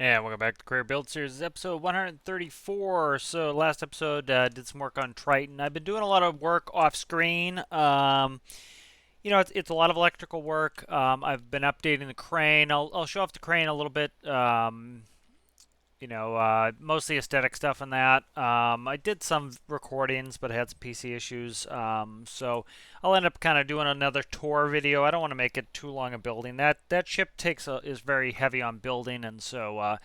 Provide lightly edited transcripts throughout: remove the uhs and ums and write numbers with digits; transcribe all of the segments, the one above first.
And welcome back to Career Build Series, episode 134. So last episode did some work on Triton. I've been doing a lot of work off screen. It's a lot of electrical work. I've been updating the crane. I'll show off the crane a little bit. Mostly aesthetic stuff in that. I did some recordings, but I had some PC issues. So I'll end up kind of doing another tour video. I don't want to make it too long a building. That ship is very heavy on building, and so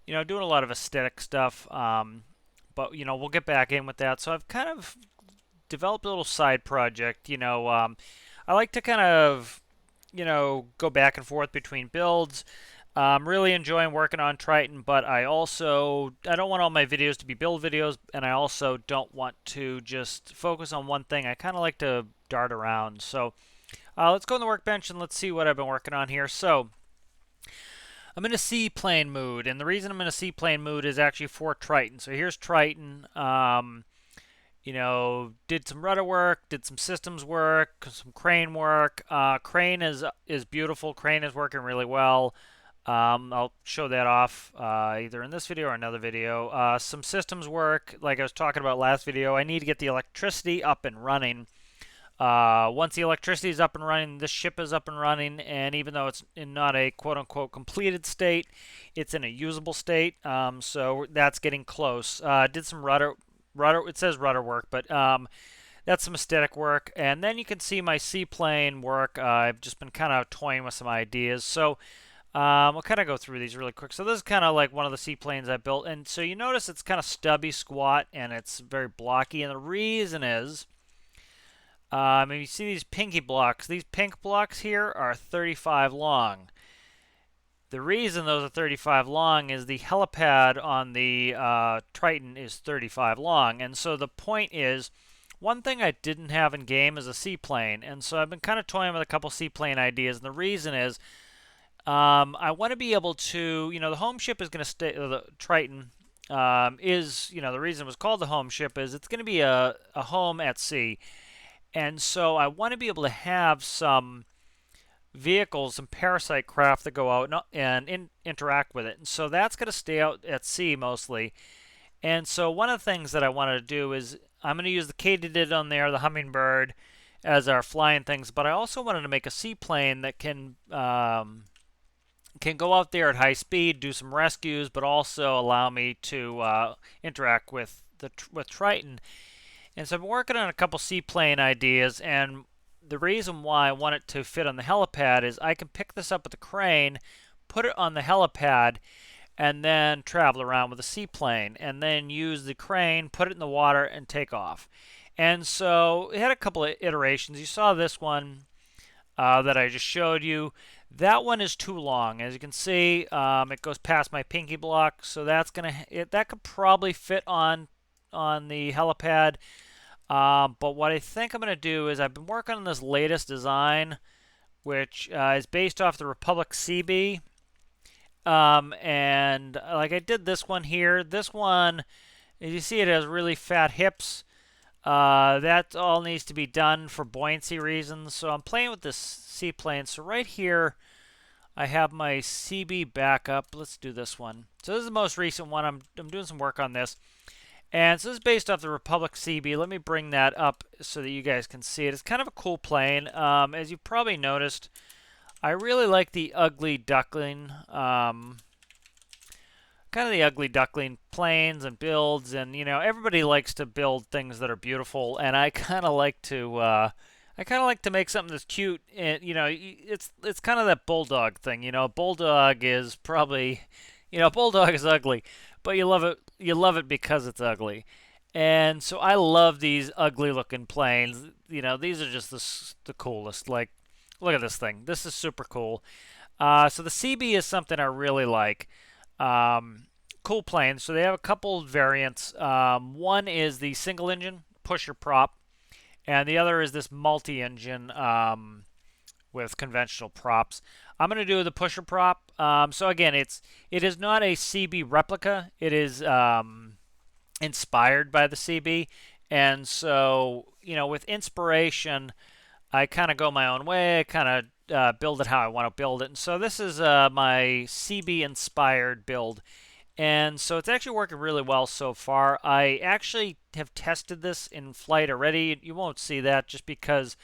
doing a lot of aesthetic stuff. But we'll get back in with that. So I've kind of developed a little side project. I like to kind of go back and forth between builds. I'm really enjoying working on Triton, but I don't want all my videos to be build videos, and I also don't want to just focus on one thing. I kind of like to dart around. So let's go in the workbench and let's see what I've been working on here. So I'm in a seaplane mood, and the reason I'm in a seaplane mood is actually for Triton. So here's Triton. Did some rudder work, did some systems work, some crane work. Crane is beautiful. Crane is working really well. I'll show that off either in this video or another video. Some systems work, like I was talking about last video. I need to get the electricity up and running. Once the electricity is up and running, the ship is up and running, and even though it's in not a quote-unquote completed state, it's in a usable state. So that's getting close. Did some rudder. It says rudder work, but that's some aesthetic work. And then you can see my seaplane work. I've just been kind of toying with some ideas. So I'll kind of go through these really quick. So this is kind of like one of the seaplanes I built. And so you notice it's kind of stubby, squat, and it's very blocky. And the reason is, you see these pinky blocks. These pink blocks here are 35 long. The reason those are 35 long is the helipad on the Triton is 35 long. And so the point is, one thing I didn't have in game is a seaplane. And so I've been kind of toying with a couple seaplane ideas. And the reason is, I want to be able to, the home ship is going to stay, the Triton the reason it was called the home ship is it's going to be a home at sea. And so I want to be able to have some vehicles, some parasite craft that go out and interact with it. And so that's going to stay out at sea mostly. And so one of the things that I wanted to do is I'm going to use the katydid on there, the hummingbird, as our flying things. But I also wanted to make a seaplane that can go out there at high speed, do some rescues, but also allow me to interact with Triton. And so I've been working on a couple seaplane ideas, and the reason why I want it to fit on the helipad is I can pick this up with the crane, put it on the helipad, and then travel around with a seaplane, and then use the crane, put it in the water, and take off. And so it had a couple of iterations. You saw this one that I just showed you. That one is too long. As you can see, it goes past my pinky block, so that could probably fit on the helipad. But what I think I'm going to do is I've been working on this latest design, which is based off the Republic CB. And like I did this one here. This one, as you see, it has really fat hips. That all needs to be done for buoyancy reasons. So I'm playing with this seaplane. So right here, I have my CB backup. Let's do this one. So this is the most recent one. I'm doing some work on this. And so this is based off the Republic CB. Let me bring that up so that you guys can see it. It's kind of a cool plane. As you probably noticed, I really like the ugly duckling. Kind of the ugly duckling planes and builds. And, everybody likes to build things that are beautiful. And I kind of like to... make something that's cute, and it's kind of that bulldog thing. Bulldog is probably, bulldog is ugly, but you love it. You love it because it's ugly, and so I love these ugly-looking planes. These are just the coolest. Like, look at this thing. This is super cool. So the CB is something I really like. Cool plane. So they have a couple variants. One is the single engine pusher prop. And the other is this multi-engine with conventional props. I'm going to do the pusher prop. So again, it is not a CB replica. It is inspired by the CB. And so, with inspiration, I kind of go my own way. I kind of build it how I want to build it. And so this is my CB inspired build. And so it's actually working really well so far. I actually have tested this in flight already. You won't see that just because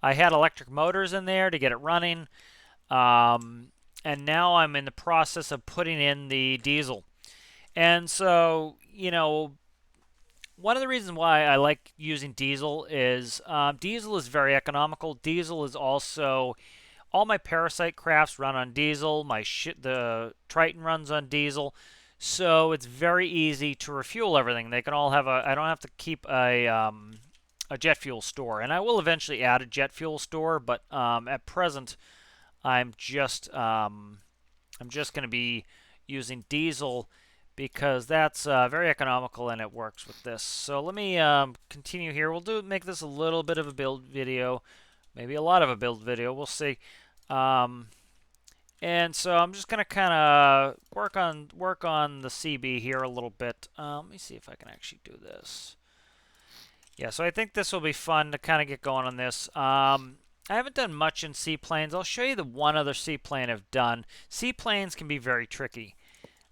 I had electric motors in there to get it running. And now I'm in the process of putting in the diesel. And so, one of the reasons why I like using diesel is diesel is very economical. Diesel is also all my Parasite crafts run on diesel. The Triton runs on diesel, so it's very easy to refuel everything. They can all have a. I don't have to keep a jet fuel store, and I will eventually add a jet fuel store, but at present I'm just going to be using diesel because that's very economical and it works with this. So let me continue here. We'll make this a little bit of a build video, maybe a lot of a build video. We'll see. And so I'm just gonna kind of work on the CB here a little bit. Let me see if I can actually do this. Yeah, so I think this will be fun to kind of get going on this. I haven't done much in seaplanes. I'll show you the one other seaplane I've done. Seaplanes can be very tricky.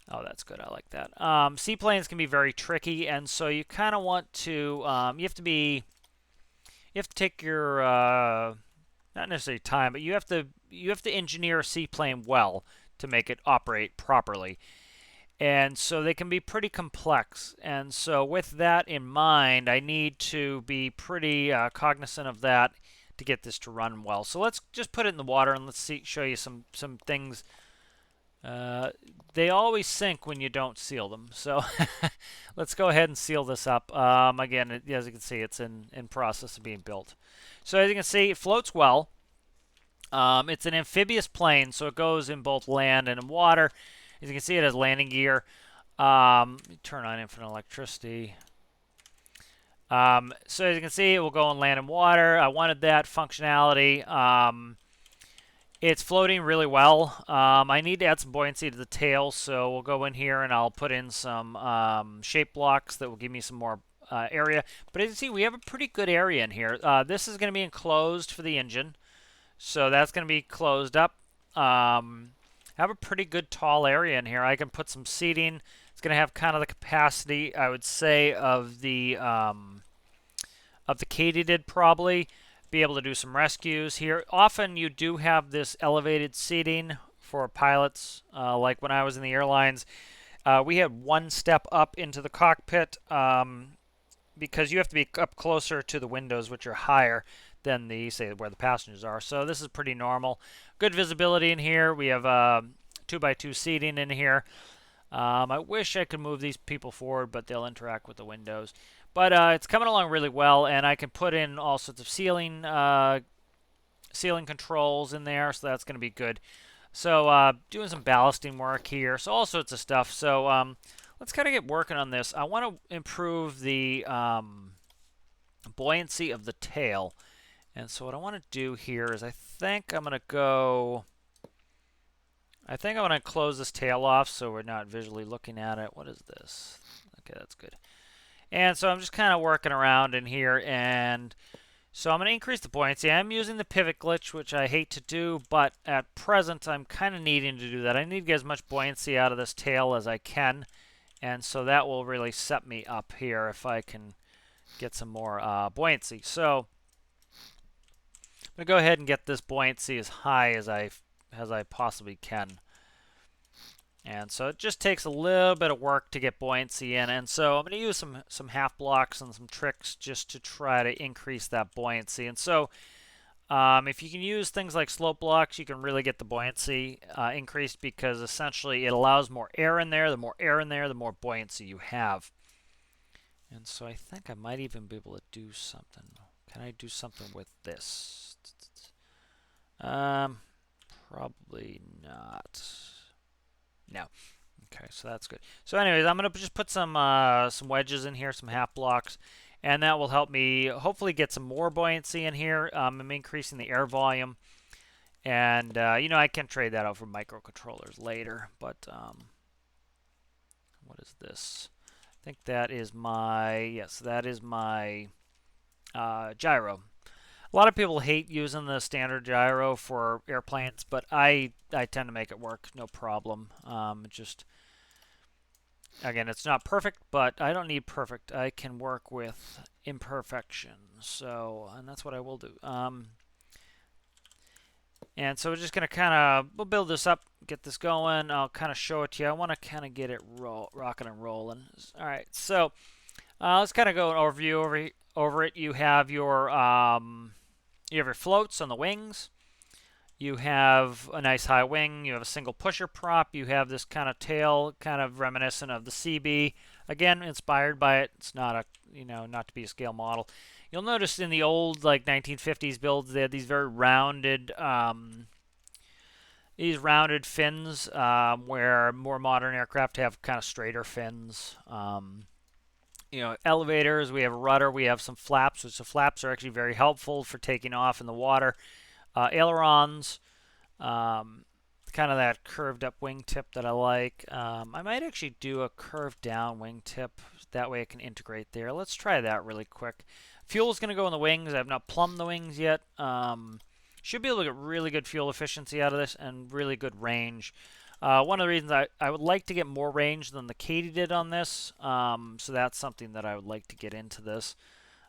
Oh, that's good. I like that. Seaplanes can be very tricky, and so you kind of want to. You have to take your not necessarily time, but you have to engineer a seaplane well to make it operate properly. And so they can be pretty complex. And so with that in mind, I need to be pretty cognizant of that to get this to run well. So let's just put it in the water and show you some things. They always sink when you don't seal them. So let's go ahead and seal this up. Again, as you can see, it's in process of being built. So as you can see, it floats well. It's an amphibious plane, so it goes in both land and in water. As you can see, it has landing gear. Let me turn on infinite electricity. So as you can see, it will go on land and water. I wanted that functionality. It's floating really well. I need to add some buoyancy to the tail, so we'll go in here and I'll put in some shape blocks that will give me some more area. But as you see, we have a pretty good area in here. This is going to be enclosed for the engine, so that's going to be closed up. I have a pretty good tall area in here. I can put some seating. It's going to have kind of the capacity, I would say, of the Katydid probably. Be able to do some rescues here. Often you do have this elevated seating for pilots. Like when I was in the airlines, we had one step up into the cockpit because you have to be up closer to the windows, which are higher than say where the passengers are. So this is pretty normal. Good visibility in here. We have 2x2 seating in here. I wish I could move these people forward, but they'll interact with the windows. But it's coming along really well, and I can put in all sorts of ceiling controls in there, so that's going to be good. So doing some ballasting work here, so all sorts of stuff. So let's kind of get working on this. I want to improve the buoyancy of the tail. And so what I want to do here is I think I'm going to close this tail off so we're not visually looking at it. What is this? Okay, that's good. And so I'm just kind of working around in here, and so I'm going to increase the buoyancy. I'm using the pivot glitch, which I hate to do, but at present I'm kind of needing to do that. I need to get as much buoyancy out of this tail as I can, and so that will really set me up here if I can get some more buoyancy. So I'm going to go ahead and get this buoyancy as high as I possibly can. And so it just takes a little bit of work to get buoyancy in. And so I'm going to use some half blocks and some tricks just to try to increase that buoyancy. And so if you can use things like slope blocks, you can really get the buoyancy increased because essentially it allows more air in there. The more air in there, the more buoyancy you have. And so I think I might even be able to do something. Can I do something with this? Probably not. No. Okay, so that's good. So anyways, I'm going to just put some wedges in here, some half blocks, and that will help me hopefully get some more buoyancy in here. I'm increasing the air volume, and I can trade that out for microcontrollers later, but what is this? I think that is my, yes, that is my gyro. A lot of people hate using the standard gyro for airplanes, but I tend to make it work no problem. Just again, it's not perfect, but I don't need perfect. I can work with imperfection. So, and that's what I will do. And so we're just gonna kind of we'll build this up, get this going. I'll kind of show it to you. I want to kind of get it rocking and rolling. All right, so let's kind of go an overview over it. You have your floats on the wings. You have a nice high wing. You have a single pusher prop. You have this kind of tail, kind of reminiscent of the CB. Again, inspired by it. It's not a, not to be a scale model. You'll notice in the old like 1950s builds, they had these very rounded, fins, where more modern aircraft have kind of straighter fins. Elevators. We have a rudder. We have some flaps, which the flaps are actually very helpful for taking off in the water. Ailerons, kind of that curved up wingtip that I like. I might actually do a curved down wingtip. That way I can integrate there. Let's try that really quick. Fuel is going to go in the wings. I have not plumbed the wings yet. Should be able to get really good fuel efficiency out of this and really good range. One of the reasons I would like to get more range than the Katie did on this. So that's something that I would like to get into this.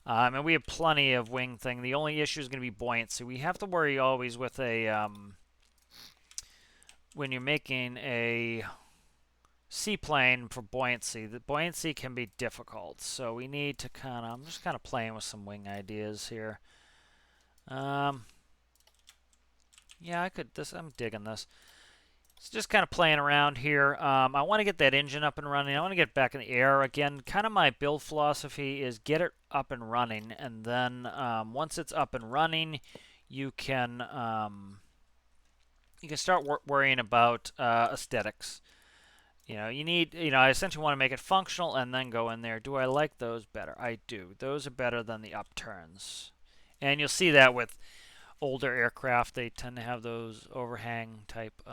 And we have plenty of wing thing. The only issue is going to be buoyancy. We have to worry always with a when you're making a seaplane for buoyancy. The buoyancy can be difficult, so we need to I'm just kind of playing with some wing ideas here. Yeah, I'm digging this. It's just kind of playing around here. I want to get that engine up and running. I want to get back in the air. Again, kind of my build philosophy is get it up and running, and then once it's up and running, you can start worrying about aesthetics. I essentially want to make it functional and then go in there. Do I like those better? I do. Those are better than the upturns. And you'll see that with older aircraft. They tend to have those overhang type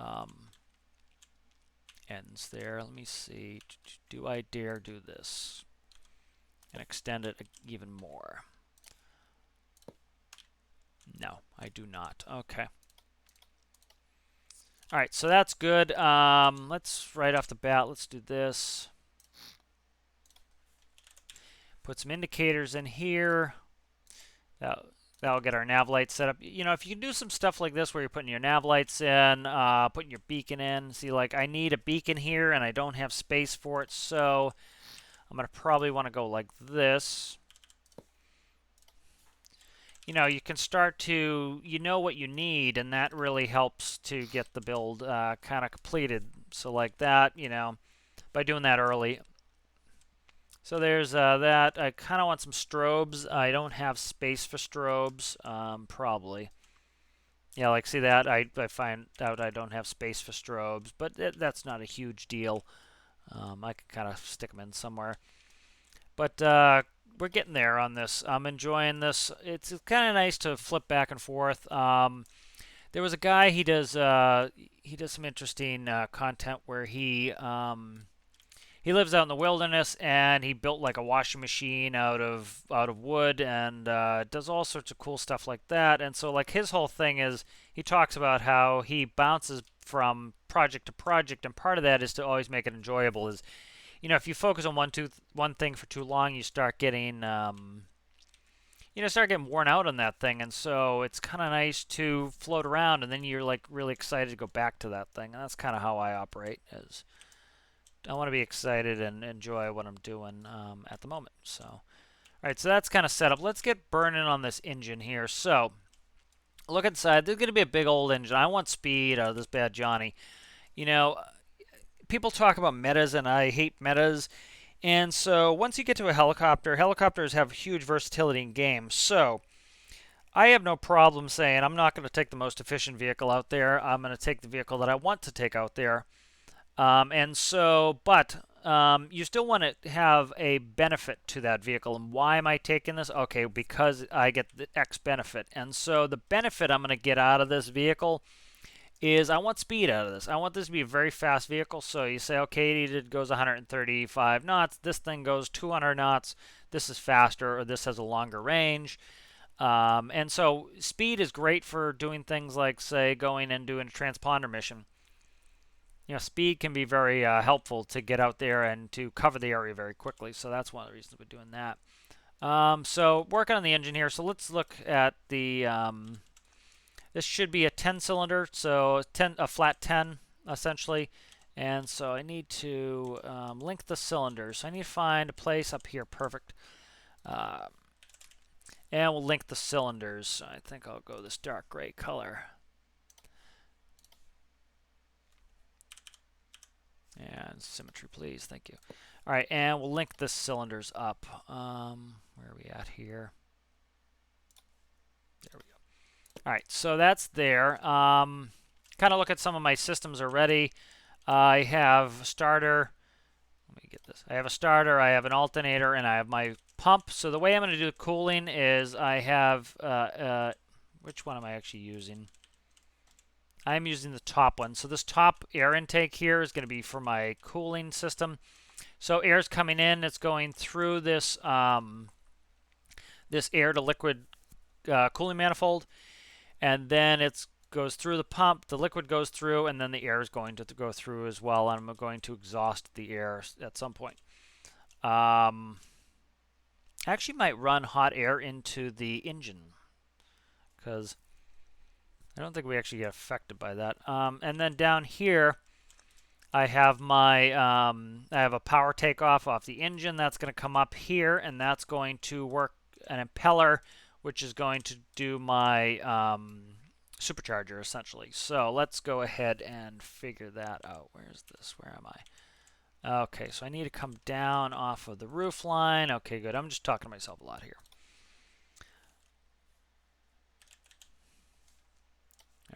ends there. Let me see. Do I dare do this? And extend it even more. No, I do not. Okay. All right, so that's good. Let's right off the bat, let's do this. Put some indicators in here. That'll get our nav lights set up. If you can do some stuff like this where you're putting your nav lights in, putting your beacon in. See, like I need a beacon here and I don't have space for it, so I'm going to probably want to go like this. You can start to, what you need, and that really helps to get the build kind of completed. So like that, by doing that early. So there's that. I kind of want some strobes. I don't have space for strobes, probably. Yeah, like see that? I find out I don't have space for strobes, but that's not a huge deal. I can kind of stick them in somewhere. But we're getting there on this. I'm enjoying this. It's kind of nice to flip back and forth. There was a guy, he does some interesting content where he lives out in the wilderness and he built like a washing machine out of wood and does all sorts of cool stuff like that. And so like his whole thing is he talks about how he bounces from project to project, and part of that is to always make it enjoyable. Is if you focus on one thing for too long, you start getting worn out on that thing, and so it's kind of nice to float around, and then you're like really excited to go back to that thing, and that's kind of how I operate. Is I want to be excited and enjoy what I'm doing at the moment. So, all right, so that's kind of set up. Let's get burning on this engine here. So, look inside. There's going to be a big old engine. I want speed out of this bad Johnny. People talk about metas, and I hate metas. And so once you get to a helicopter, helicopters have huge versatility in games. So I have no problem saying I'm not going to take the most efficient vehicle out there. I'm going to take the vehicle that I want to take out there. But you still want to have a benefit to that vehicle. And why am I taking this? Okay, because I get the X benefit. And so the benefit I'm going to get out of this vehicle is I want speed out of this. I want this to be a very fast vehicle. So you say, okay, it goes 135 knots. This thing goes 200 knots. This is faster, or this has a longer range. And so speed is great for doing things like, say, going and doing a transponder mission. Speed can be very helpful to get out there and to cover the area very quickly. So that's one of the reasons we're doing that. So working on the engine here. So let's look at the. This should be a 10 cylinder, so a flat 10 essentially. And so I need to link the cylinders. So I need to find a place up here. Perfect. And we'll link the cylinders. I think I'll go this dark gray color. And symmetry, please. Thank you. All right, and we'll link the cylinders up. Where are we at here? There we go. All right, so that's there. Kind of look at some of my systems already. I have a starter. Let me get this. I have a starter, I have an alternator, and I have my pump. So the way I'm going to do the cooling is I have, which one am I actually using? I'm using the top one. So this top air intake here is going to be for my cooling system. So air's coming in, it's going through this this air to liquid cooling manifold, and then it goes through the pump, the liquid goes through, and then the air is going to go through as well, and I'm going to exhaust the air at some point. I actually might run hot air into the engine, because I don't think we actually get affected by that. And then down here, I have my I have a power takeoff off the engine. That's going to come up here, and that's going to work an impeller, which is going to do my supercharger essentially. So let's go ahead and figure that out. Where's this? Where am I? Okay, so I need to come down off of the roof line. Okay, good. I'm just talking to myself a lot here.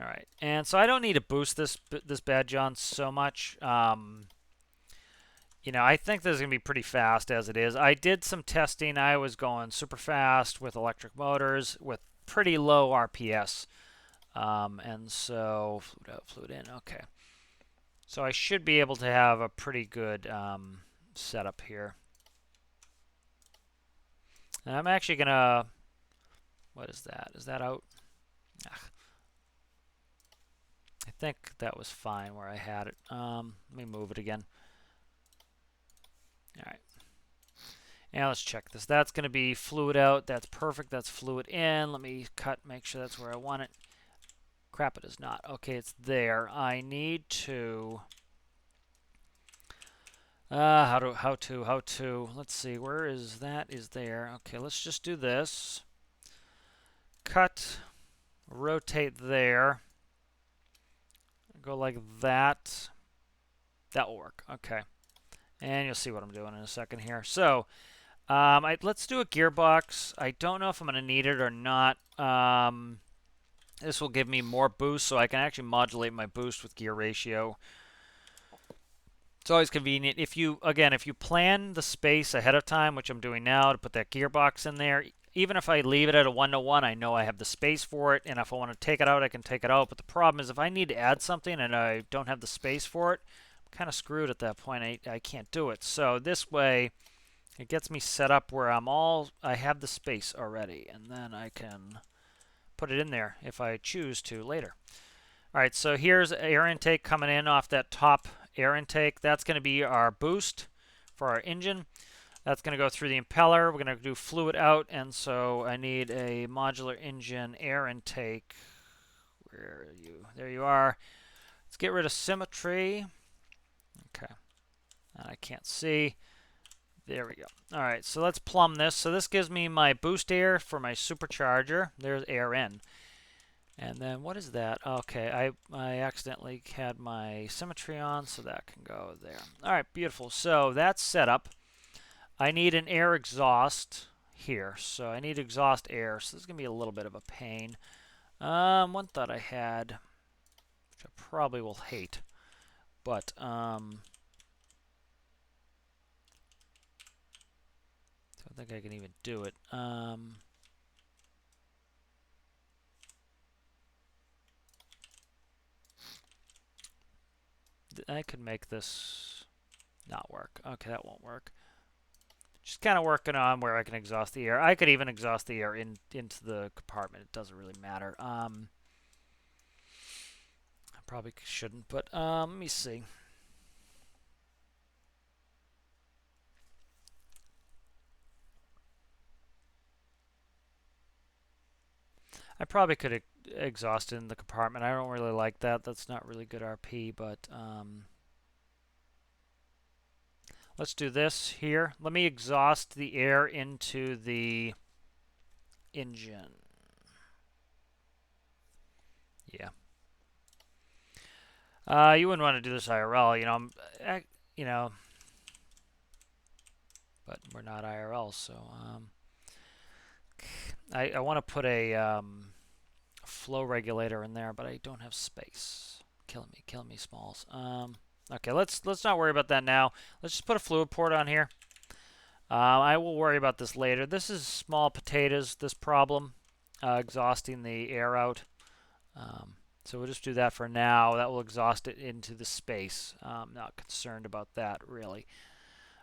All right, and so I don't need to boost this bad John so much. I think this is going to be pretty fast as it is. I did some testing. I was going super fast with electric motors with pretty low RPS. And so, fluid out, fluid in. Okay. So I should be able to have a pretty good setup here. And I'm actually going to... What is that? Is that out? Ugh. I think that was fine where I had it. Let me move it again. All right. Now let's check this. That's going to be fluid out. That's perfect. That's fluid in. Let me make sure that's where I want it. Crap, it is not. Okay, it's there. I need to... how to... Let's see. Where is that? Is there. Okay, let's just do this. Cut. Rotate there. Go like that. That will work. Okay. And you'll see what I'm doing in a second here. So, let's do a gearbox. I don't know if I'm going to need it or not. This will give me more boost, so I can actually modulate my boost with gear ratio. It's always convenient. If you plan the space ahead of time, which I'm doing now, to put that gearbox in there, even if I leave it at a 1-to-1, I know I have the space for it, and if I want to take it out, I can take it out. But the problem is if I need to add something and I don't have the space for it, I'm kind of screwed at that point. I can't do it. So this way, it gets me set up where I have the space already, and then I can put it in there if I choose to later. All right, so here's air intake coming in off that top air intake. That's going to be our boost for our engine. That's going to go through the impeller. We're going to do fluid out, and so I need a modular engine air intake. Where are you? There you are. Let's get rid of symmetry. Okay. I can't see. There we go. All right, so let's plumb this. So this gives me my boost air for my supercharger. There's air in. And then what is that? Okay, I accidentally had my symmetry on, so that can go there. All right, beautiful. So that's set up. I need an air exhaust here. So I need exhaust air. So this is going to be a little bit of a pain. One thought I had, which I probably will hate, but I don't think I can even do it. I could make this not work. Okay, that won't work. Just kind of working on where I can exhaust the air. I could even exhaust the air into the compartment. It doesn't really matter. I probably shouldn't, but let me see. I probably could exhaust in the compartment. I don't really like that. That's not really good RP, but let's do this here. Let me exhaust the air into the engine. Yeah. You wouldn't want to do this IRL, you know, but we're not IRL, so I want to put a flow regulator in there, but I don't have space. Killing me, Smalls. Okay, let's not worry about that now. Let's just put a fluid port on here. I will worry about this later. This is small potatoes, this problem, exhausting the air out. So we'll just do that for now. That will exhaust it into the space. I'm not concerned about that, really.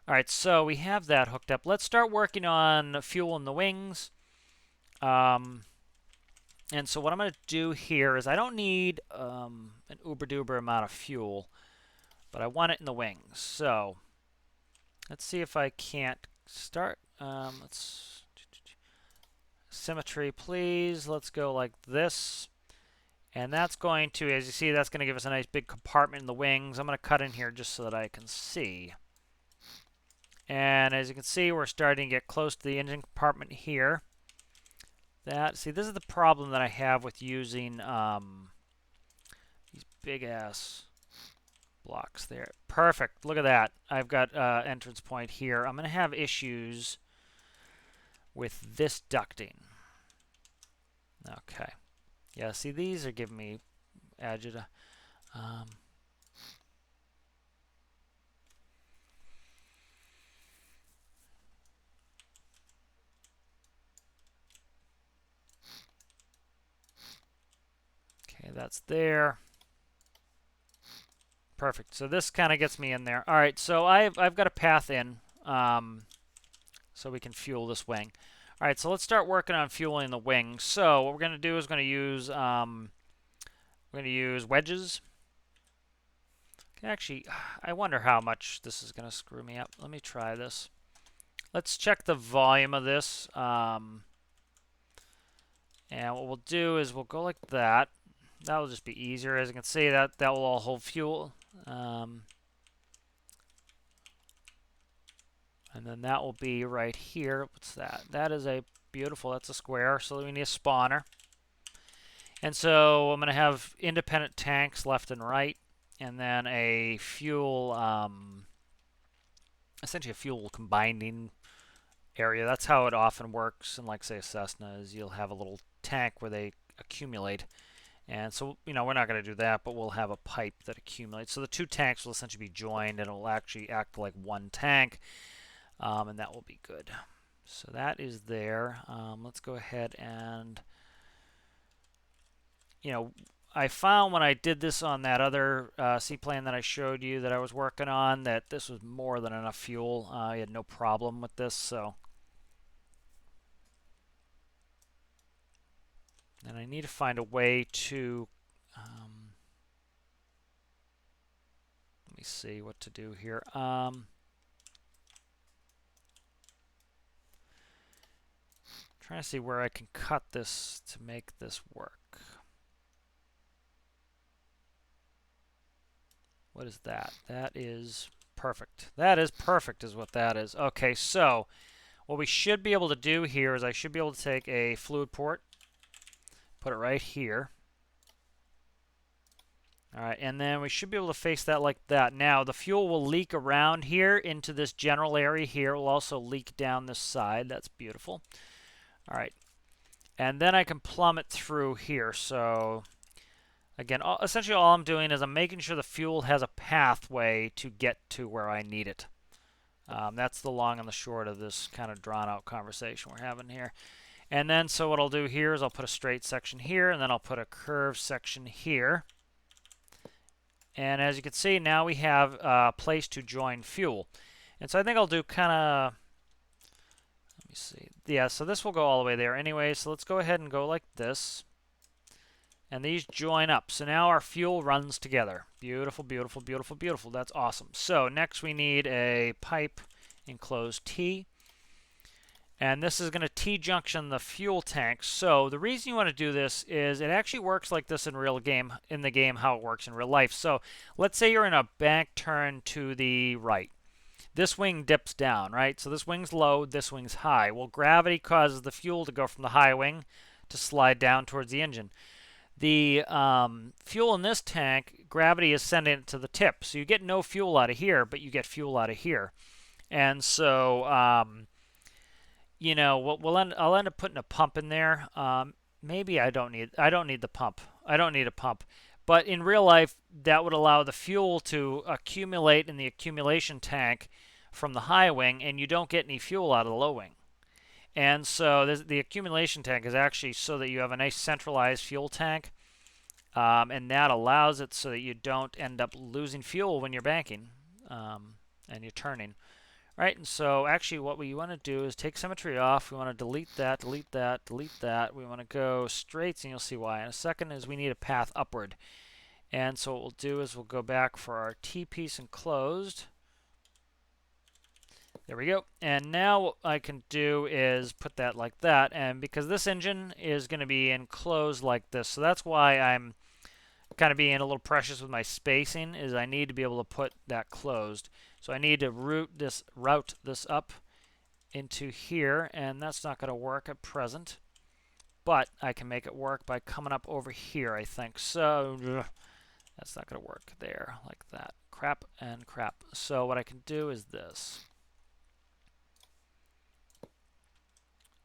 All right, so we have that hooked up. Let's start working on fuel in the wings. And so what I'm going to do here is I don't need an uber-duber amount of fuel, but I want it in the wings. So let's see if I can't start. Let's symmetry, please. Let's go like this. And that's going to, as you see, that's going to give us a nice big compartment in the wings. I'm going to cut in here just so that I can see. And as you can see, we're starting to get close to the engine compartment here. See, this is the problem that I have with using these big-ass blocks there. Perfect. Look at that. I've got entrance point here. I'm going to have issues with this ducting. Okay. Yeah, see, these are giving me agita. Okay, that's there. Perfect. So this kind of gets me in there. All right, so I've got a path in, so we can fuel this wing. All right, so let's start working on fueling the wing. So what we're going to do is we're going to use wedges. Actually, I wonder how much this is going to screw me up. Let me try this. Let's check the volume of this. And what we'll do is we'll go like that. That will just be easier. As you can see, that will all hold fuel. And then that will be right here. What's that? That is a beautiful, that's a square. So we need a spawner. And so I'm going to have independent tanks left and right. And then a fuel, essentially a fuel combining area. That's how it often works. And like, say, a Cessna is you'll have a little tank where they accumulate. And so, we're not going to do that, but we'll have a pipe that accumulates. So the two tanks will essentially be joined, and it will actually act like one tank. And that will be good. So that is there. Let's go ahead and, I found when I did this on that other seaplane that I showed you that I was working on that this was more than enough fuel. I had no problem with this, so. And I need to find a way to, let me see what to do here. Trying to see where I can cut this to make this work. What is that? That is perfect. That is perfect is what that is. Okay, so what we should be able to do here is I should be able to take a fluid port, put it right here. All right, and then we should be able to face that like that. Now, the fuel will leak around here into this general area here. It will also leak down this side. That's beautiful. All right, and then I can plumb it through here. So, again, essentially all I'm doing is I'm making sure the fuel has a pathway to get to where I need it. That's the long and the short of this kind of drawn-out conversation we're having here. And then, so what I'll do here is I'll put a straight section here, and then I'll put a curved section here. And as you can see, now we have a place to join fuel. And so I think I'll do kind of see. Yeah, so this will go all the way there anyway, so let's go ahead and go like this. And these join up. So now our fuel runs together. Beautiful, beautiful, beautiful, beautiful. That's awesome. So next we need a pipe enclosed T. And this is going to T-junction the fuel tank. So the reason you want to do this is it actually works like this in the game how it works in real life. So let's say you're in a bank turn to the right. This wing dips down, right? So this wing's low, this wing's high. Well, gravity causes the fuel to go from the high wing to slide down towards the engine. The fuel in this tank, gravity is sending it to the tip. So you get no fuel out of here, but you get fuel out of here. And so, I'll end up putting a pump in there. Maybe I don't need the pump. I don't need a pump. But in real life, that would allow the fuel to accumulate in the accumulation tank from the high wing, and you don't get any fuel out of the low wing. And so the accumulation tank is actually so that you have a nice centralized fuel tank, and that allows it so that you don't end up losing fuel when you're banking and you're turning. Right, and so actually what we want to do is take symmetry off. We want to delete that, delete that, delete that. We want to go straight, and you'll see why in a second, is we need a path upward. And so what we'll do is we'll go back for our T-piece enclosed. There we go. And now what I can do is put that like that. And because this engine is going to be enclosed like this, so that's why I'm kind of being a little precious with my spacing, is I need to be able to put that closed. So I need to route this up into here, and that's not going to work at present. But I can make it work by coming up over here, I think. So that's not going to work there, like that. Crap and crap. So what I can do is this.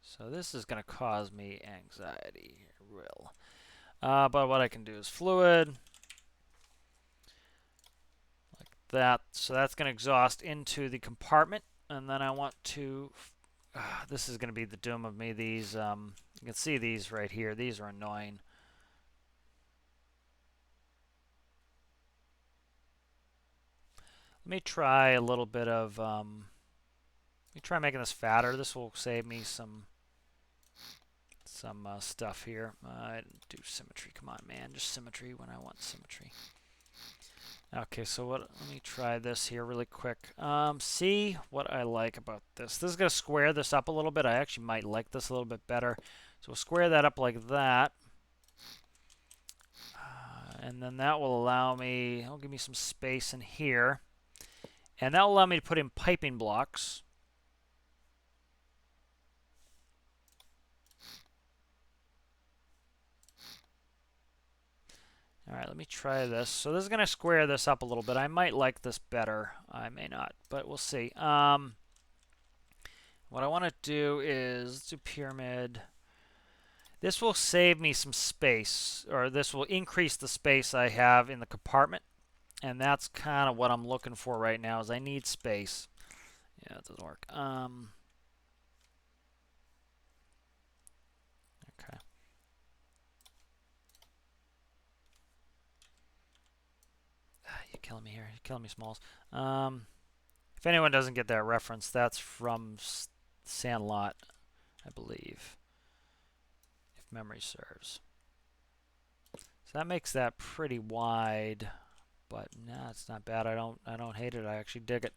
So this is going to cause me anxiety, real. But what I can do is fluid, like that. So that's going to exhaust into the compartment, and then I want to. This is going to be the doom of me. These, you can see these right here. These are annoying. Let me try a little bit of. Let me try making this fatter. This will save me some stuff here. I didn't do symmetry. Come on, man. Just symmetry when I want symmetry. Okay, so let me try this here really quick. See what I like about this. This is going to square this up a little bit. I actually might like this a little bit better. So we'll square that up like that. And then that will allow me, it'll give me some space in here. And that will allow me to put in piping blocks. All right, let me try this. So this is going to square this up a little bit. I might like this better. I may not, but we'll see. What I want to do is do pyramid. This will save me some space, or this will increase the space I have in the compartment. And that's kind of what I'm looking for right now, is I need space. Yeah, it doesn't work. Okay. You're killing me here. You're killing me, Smalls. If anyone doesn't get that reference, that's from Sandlot, I believe, if memory serves. So that makes that pretty wide, but nah, it's not bad. I don't hate it. I actually dig it.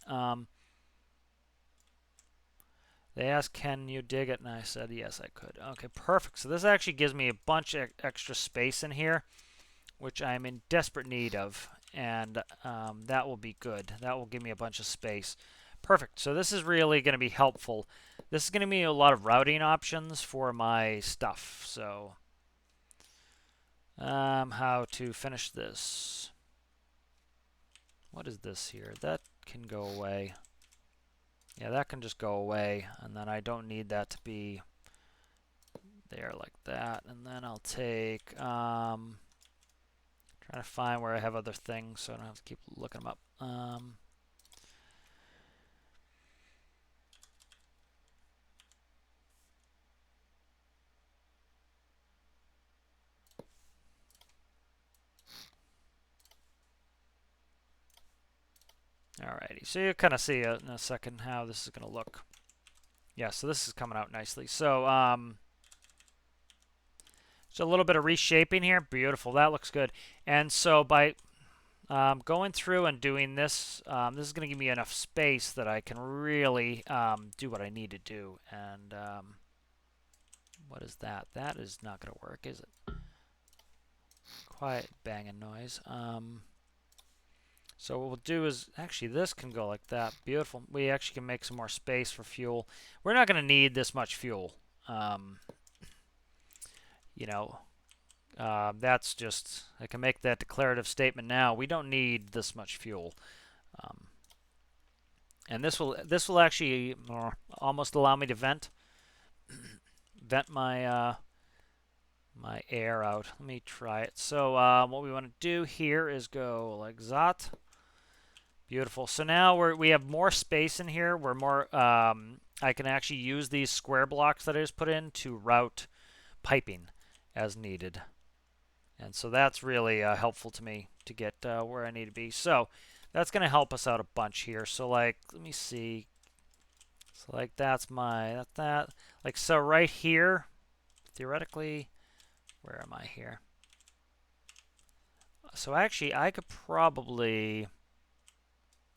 They asked, "Can you dig it?" And I said, "Yes, I could." Okay, perfect. So this actually gives me a bunch of extra space in here, which I'm in desperate need of, and that will be good. That will give me a bunch of space. Perfect. So this is really going to be helpful. This is going to be a lot of routing options for my stuff. So how to finish this. What is this here? That can go away. Yeah, that can just go away, and then I don't need that to be there like that. And then I'll take, trying to find where I have other things so I don't have to keep looking them up. Alrighty, so you kind of see in a second how this is going to look. Yeah, so this is coming out nicely. So just a little bit of reshaping here. Beautiful. That looks good. And so by going through and doing this, this is going to give me enough space that I can really do what I need to do. And what is that? That is not going to work, is it? Quiet banging noise. So what we'll do is, actually this can go like that. Beautiful. We actually can make some more space for fuel. We're not going to need this much fuel. You know, that's just, I can make that declarative statement now. We don't need this much fuel. And this will actually almost allow me to vent my my air out. Let me try it. So what we want to do here is go like that. Beautiful. So now we have more space in here. We're more. I can actually use these square blocks that I just put in to route piping as needed, and so that's really helpful to me to get where I need to be. So that's going to help us out a bunch here. So like, let me see. So like that's my that like so right here. Theoretically, where am I here? So actually, I could probably.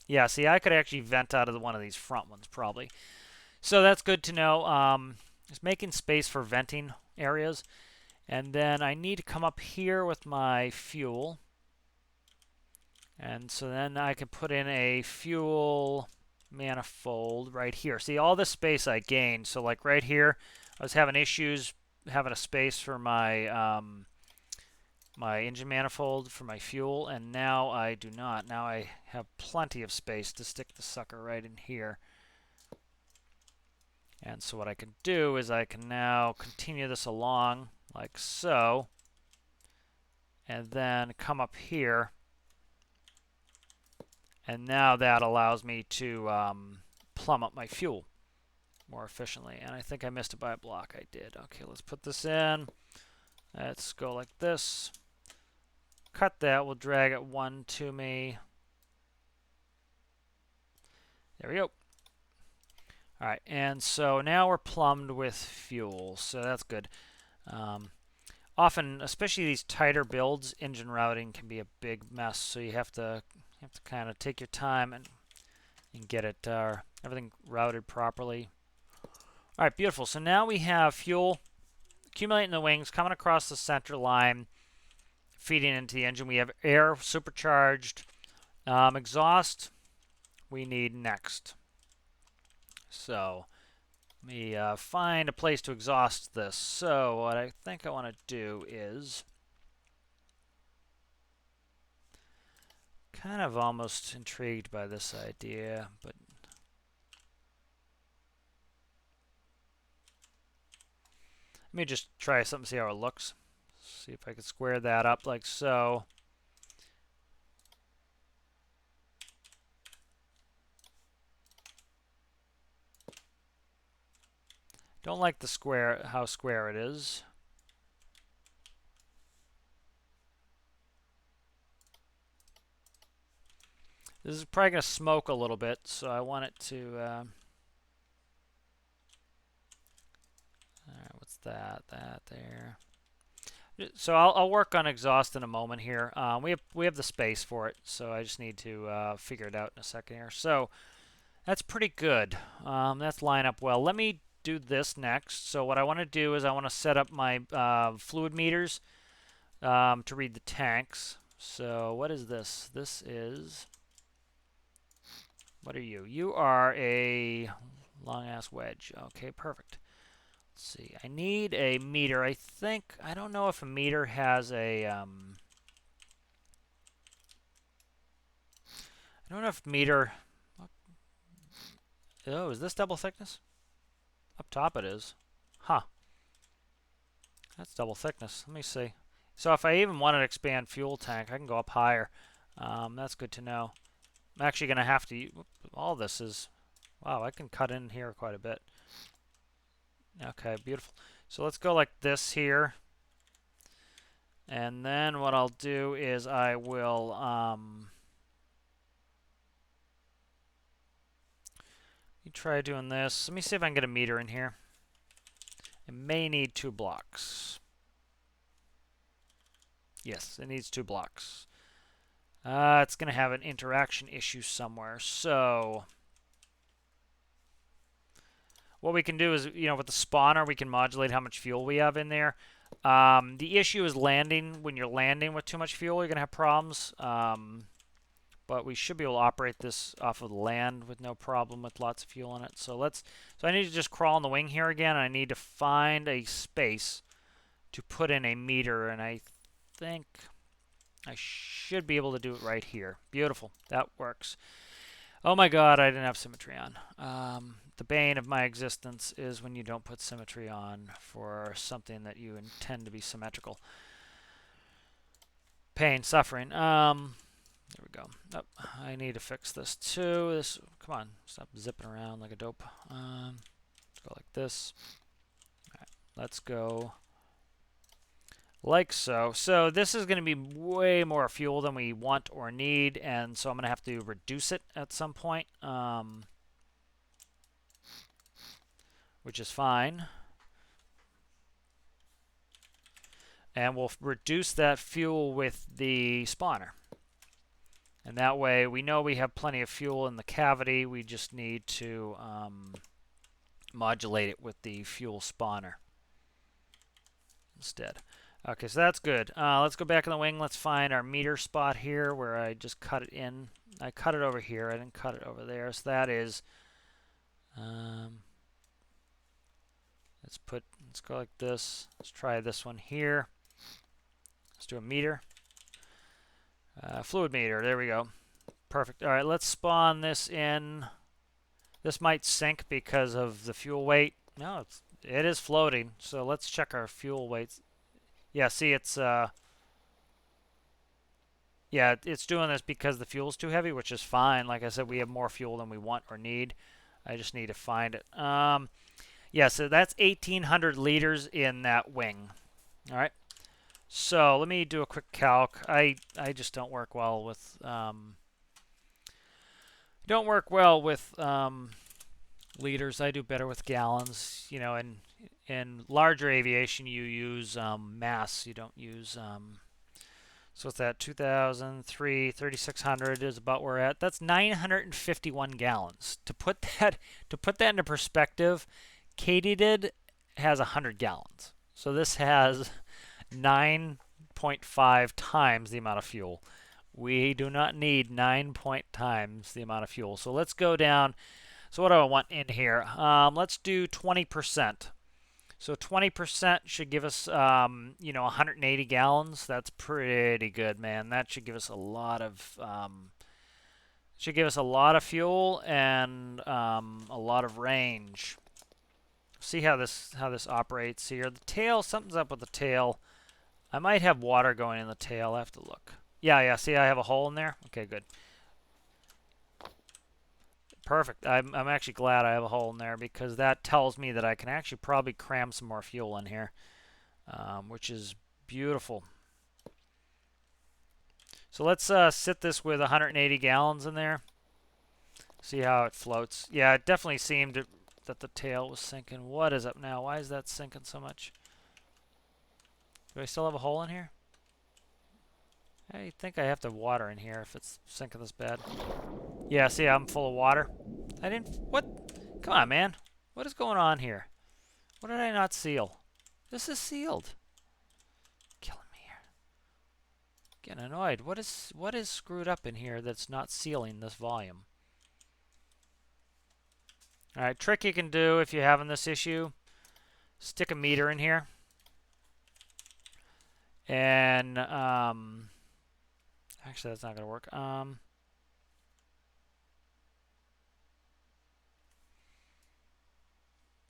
Yeah, see, I could actually vent out of one of these front ones, probably. So that's good to know. Just making space for venting areas. And then I need to come up here with my fuel. And so then I can put in a fuel manifold right here. See, all this space I gained. So like right here, I was having issues having a space for my my engine manifold for my fuel, and now I do not. Now I have plenty of space to stick the sucker right in here. And so what I can do is I can now continue this along like so, and then come up here, and now that allows me to plumb up my fuel more efficiently. And I think I missed it by a block. I did. Okay, let's put this in. Let's go like this. Cut that. We'll drag it one to me. There we go. All right, and so now we're plumbed with fuel, so that's good. Often, especially these tighter builds, engine routing can be a big mess, so you have to kind of take your time and get it everything routed properly. All right, beautiful. So now we have fuel accumulating in the wings, coming across the center line, feeding into the engine. We have air supercharged. Exhaust we need next. So let me find a place to exhaust this. So what I think I want to do is kind of almost intrigued by this idea, but let me just try something, see how it looks. See if I can square that up like so. Don't like the square, how square it is. This is probably going to smoke a little bit, so I want it to... Alright, what's that? That there. So I'll work on exhaust in a moment here. We have the space for it, so I just need to figure it out in a second here. So that's pretty good. That's line up well. Let me do this next. So what I want to do is I want to set up my fluid meters to read the tanks. So what is this? This is... What are you? You are a long-ass wedge. Okay, perfect. Let's see. I need a meter. I think... I don't know if a meter has a... I don't know if meter... Oh, is this double thickness? Up top it is. Huh. That's double thickness. Let me see. So if I even want to expand fuel tank, I can go up higher. That's good to know. I'm actually going to have to... All this is... Wow, I can cut in here quite a bit. Okay, beautiful. So let's go like this here. And then what I'll do is I will... You try doing this. Let me see if I can get a meter in here. It may need 2 blocks. Yes, it needs 2 blocks. It's going to have an interaction issue somewhere. So what we can do is, you know, with the spawner, we can modulate how much fuel we have in there. The issue is landing. When you're landing with too much fuel, you're going to have problems. But we should be able to operate this off of the land with no problem with lots of fuel in it. So I need to just crawl on the wing here again. I need to find a space to put in a meter, and I think I should be able to do it right here. Beautiful. That works. Oh my god, I didn't have symmetry on. The bane of my existence is when you don't put symmetry on for something that you intend to be symmetrical. Pain, suffering. There we go. Oh, I need to fix this too. Come on, stop zipping around like a dope. Let's go like this. All right, let's go like so. So this is going to be way more fuel than we want or need, and so I'm going to have to reduce it at some point, which is fine. And we'll reduce that fuel with the spawner. And that way we know we have plenty of fuel in the cavity. We just need to modulate it with the fuel spawner instead. Okay, so that's good. Let's go back in the wing. Let's find our meter spot here where I just cut it in. I cut it over here. I didn't cut it over there. So that is, let's go like this. Let's try this one here. Let's do a meter. Fluid meter. There we go. Perfect. All right, let's spawn this in. This might sink because of the fuel weight. No, it is floating. So let's check our fuel weights. Yeah, see, it's doing this because the fuel's too heavy, which is fine. Like I said, we have more fuel than we want or need. I just need to find it. Yeah, so that's 1,800 liters in that wing. All right. So let me do a quick calc. I just don't work well with liters. I do better with gallons. You know, in larger aviation, you use mass. You don't use so what's that? 3,600 is about where we're at. That's 951 gallons. To put that into perspective, Katydid has 100 gallons. So this has 9.5 times the amount of fuel. We do not need 9 times the amount of fuel. So let's go down. So what do I want in here? Let's do 20%. So 20% should give us, 180 gallons. That's pretty good, man. That should give us a lot of, fuel and a lot of range. See how this operates here. The tail, something's up with the tail. I might have water going in the tail. I have to look. Yeah. See, I have a hole in there. Okay, good. Perfect. I'm actually glad I have a hole in there because that tells me that I can actually probably cram some more fuel in here, which is beautiful. So let's sit this with 180 gallons in there. See how it floats. Yeah, it definitely seemed that the tail was sinking. What is up now? Why is that sinking so much? Do I still have a hole in here? I think I have to have water in here if it's sinking this bad. Yeah, see, I'm full of water. What? Come on, man. What is going on here? What did I not seal? This is sealed. Killing me here. Getting annoyed. What is screwed up in here that's not sealing this volume? Alright, trick you can do if you're having this issue. Stick a meter in here. And, actually, that's not going to work.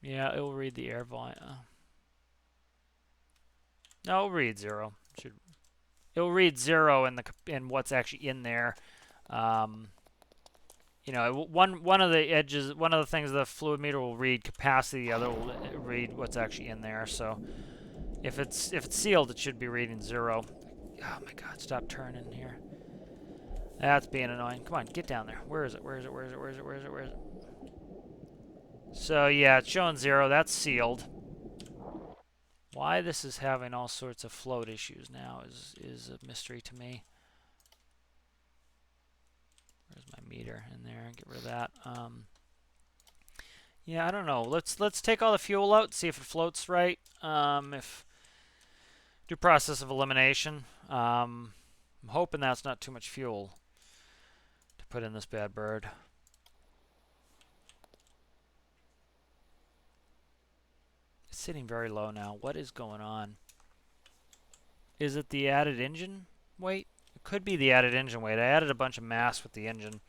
Yeah, it will read the air volume. No, it'll read 0. It'll read 0 in what's actually in there. One of the edges, one of the things the fluid meter will read capacity, the other will read what's actually in there. So if it's sealed, it should be reading 0. Oh my God! Stop turning here. That's being annoying. Come on, get down there. Where is it? Where is it? Where is it? Where is it? Where is it? Where is it? So yeah, it's showing 0. That's sealed. Why this is having all sorts of float issues now is a mystery to me. Where's my meter in there? Get rid of that. Yeah, I don't know. Let's take all the fuel out, see if it floats right. If do process of elimination. I'm hoping that's not too much fuel to put in this bad bird. It's sitting very low now. What is going on? Is it the added engine weight? It could be the added engine weight. I added a bunch of mass with the engine.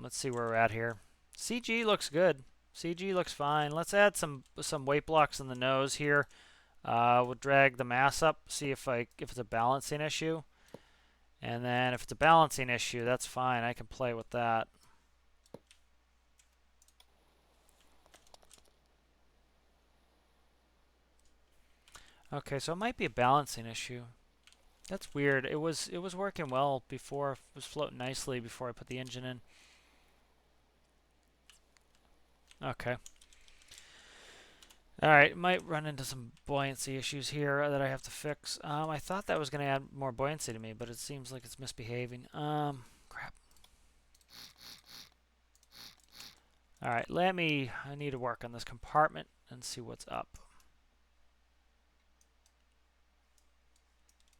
Let's see where we're at here. CG looks good. CG looks fine. Let's add some weight blocks in the nose here. We'll drag the mass up, see if it's a balancing issue. And then if it's a balancing issue, that's fine. I can play with that. Okay, so it might be a balancing issue. That's weird. It was working well before. It was floating nicely before I put the engine in. Okay. Alright, might run into some buoyancy issues here that I have to fix. I thought that was going to add more buoyancy to me, but it seems like it's misbehaving. Crap. Alright, I need to work on this compartment and see what's up.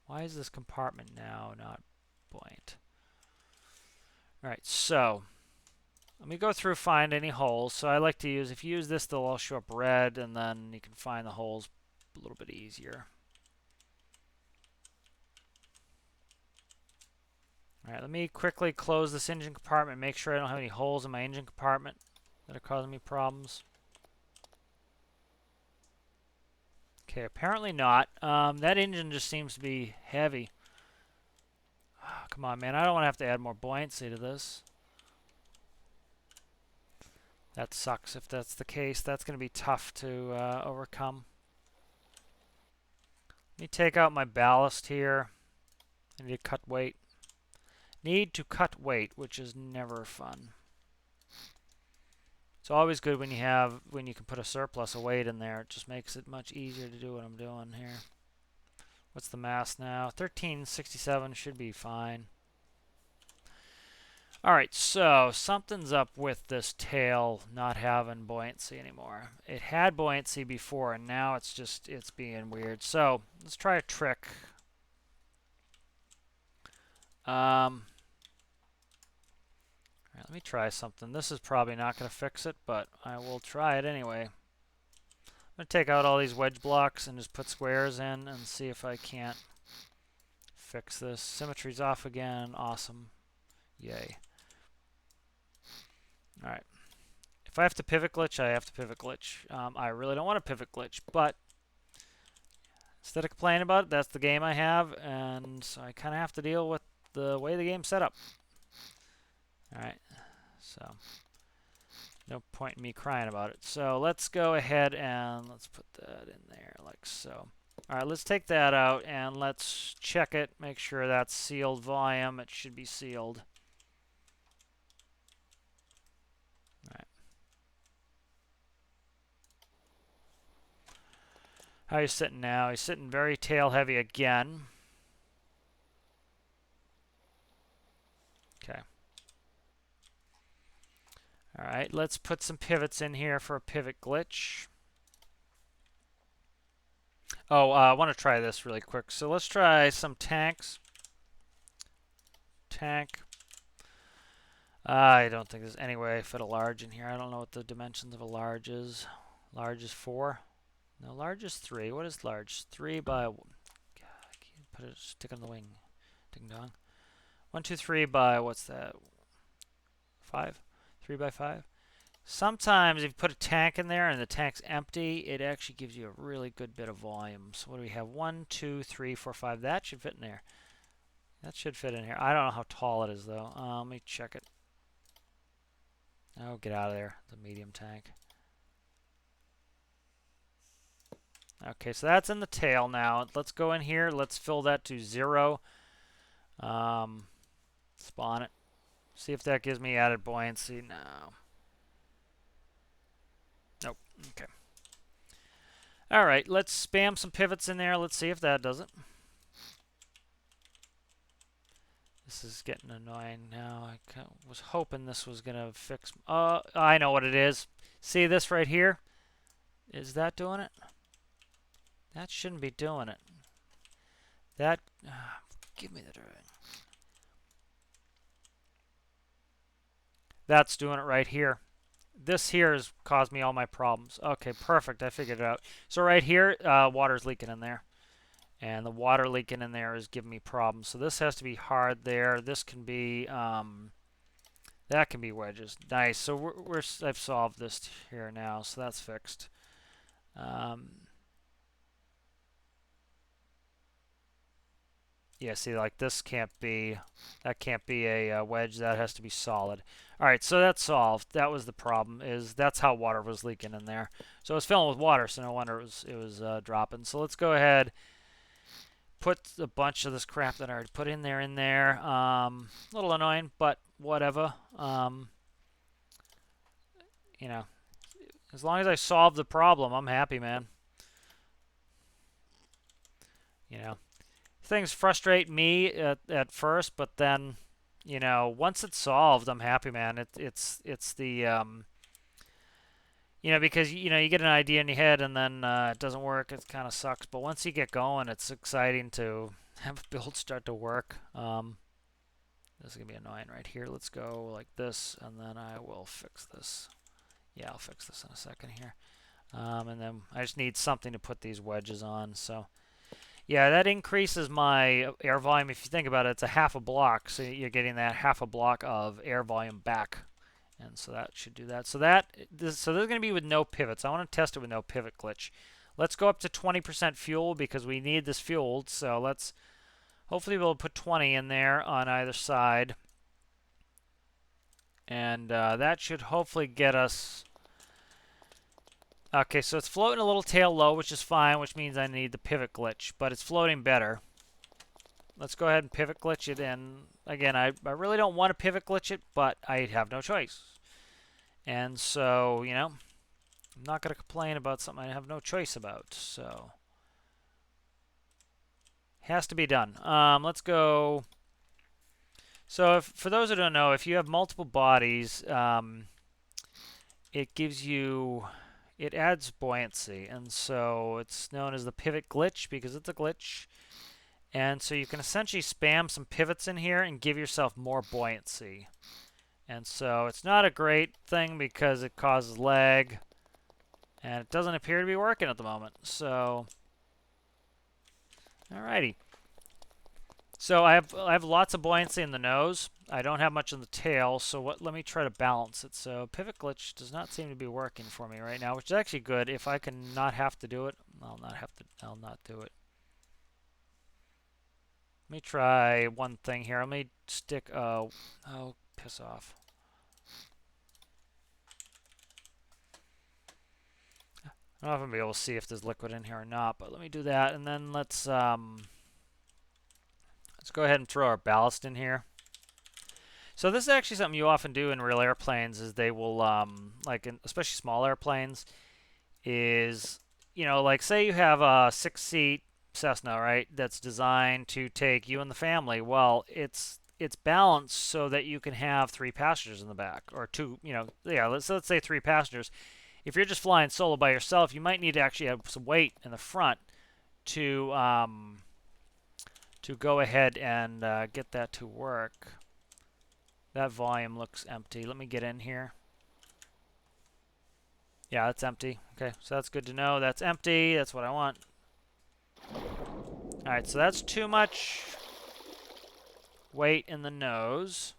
Why is this compartment now not buoyant? Alright, so let me go through, find any holes. So I like to use, if you use this, they'll all show up red, and then you can find the holes a little bit easier. Alright, let me quickly close this engine compartment, make sure I don't have any holes in my engine compartment that are causing me problems. Okay, apparently not. That engine just seems to be heavy. Oh, come on, man. I don't want to have to add more buoyancy to this. That sucks if that's the case. That's going to be tough to overcome. Let me take out my ballast here. I need to cut weight. Need to cut weight, which is never fun. It's always good when you can put a surplus of weight in there. It just makes it much easier to do what I'm doing here. What's the mass now? 1367 should be fine. Alright, so something's up with this tail not having buoyancy anymore. It had buoyancy before, and now it's being weird. So let's try a trick. Alright, let me try something. This is probably not going to fix it, but I will try it anyway. I'm going to take out all these wedge blocks and just put squares in and see if I can't fix this. Symmetry's off again. Awesome. Yay. Alright. If I have to pivot glitch, I have to pivot glitch. I really don't want to pivot glitch, but instead of complaining about it, that's the game I have, and so I kind of have to deal with the way the game's set up. Alright, so no point in me crying about it. So let's go ahead and let's put that in there like so. Alright, let's take that out and let's check it, make sure that's sealed volume. It should be sealed. Alright. How are you sitting now? He's sitting very tail heavy again. Okay. Alright, let's put some pivots in here for a pivot glitch. Oh, I want to try this really quick. So let's try some tanks. Tank. I don't think there's any way I fit a large in here. I don't know what the dimensions of a large is. Large is 4. No, large is 3. What is large? 3 by... God, I can't put it, stick on the wing. Ding dong. 1, 2, 3 by, what's that? 5? 3 by 5? Sometimes if you put a tank in there and the tank's empty, it actually gives you a really good bit of volume. So what do we have? 1, 2, 3, 4, 5. That should fit in there. That should fit in here. I don't know how tall it is, though. Let me check it. Oh, get out of there. The medium tank. Okay, so that's in the tail now. Let's go in here. Let's fill that to 0. Spawn it. See if that gives me added buoyancy. No. Okay. All right, let's spam some pivots in there. Let's see if that does it. This is getting annoying now. I was hoping this was going to fix... I know what it is. See this right here? Is that doing it? That shouldn't be doing it. That... give me the drawing. That's doing it right here. This here has caused me all my problems. Okay, perfect. I figured it out. So right here, water's leaking in there. And the water leaking in there is giving me problems. So this has to be hard there. This can be... that can be wedges. Nice. So I've solved this here now, so that's fixed. Yeah, see, like this can't be, that can't be a wedge. That has to be solid. All right, so that's solved. That was the problem. That's how water was leaking in there. So it was filling with water, so no wonder it was dropping. So let's go ahead, put a bunch of this crap that I already put in there. A little annoying, but whatever. You know, as long as I solve the problem, I'm happy, man. You know, things frustrate me at first, but then, you know, once it's solved, I'm happy, man. It's the you know, because you know you get an idea in your head and then it doesn't work. It kind of sucks. But once you get going, it's exciting to have a build start to work. This is gonna be annoying right here. Let's go like this, and then I will fix this. Yeah, I'll fix this in a second here. And then I just need something to put these wedges on. So yeah, that increases my air volume. If you think about it, it's a half a block, so you're getting that half a block of air volume back. And so that should do that. So this is going to be with no pivots. I want to test it with no pivot glitch. Let's go up to 20% fuel because we need this fueled. So let's hopefully we'll put 20 in there on either side. And that should hopefully get us... Okay, so it's floating a little tail low, which is fine, which means I need the pivot glitch. But it's floating better. Let's go ahead and pivot glitch it in. Again, I really don't want to pivot glitch it, but I have no choice. And so, you know, I'm not going to complain about something I have no choice about. So, has to be done. Let's go. So, for those who don't know, if you have multiple bodies, it gives you, it adds buoyancy. And so, it's known as the pivot glitch because it's a glitch. And so you can essentially spam some pivots in here and give yourself more buoyancy. And so it's not a great thing because it causes lag. And it doesn't appear to be working at the moment. So, alrighty. So I have lots of buoyancy in the nose. I don't have much in the tail. So let me try to balance it. So pivot glitch does not seem to be working for me right now, which is actually good. If I can not have to do it, I'll not do it. Let me try one thing here. Let me stick, oh, piss off. I don't know if I'm going to be able to see if there's liquid in here or not, but let me do that. And then let's go ahead and throw our ballast in here. So this is actually something you often do in real airplanes is they will, like in especially small airplanes, is, you know, like say you have a 6-seat Cessna, right, that's designed to take you and the family. Well, it's balanced so that you can have 3 passengers in the back, or 2, you know, yeah, let's say 3 passengers. If you're just flying solo by yourself, you might need to actually have some weight in the front to go ahead and get that to work. That volume looks empty. Let me get in here. Yeah, that's empty. Okay, so that's good to know. That's empty. That's what I want. Alright, so that's too much weight in the nose.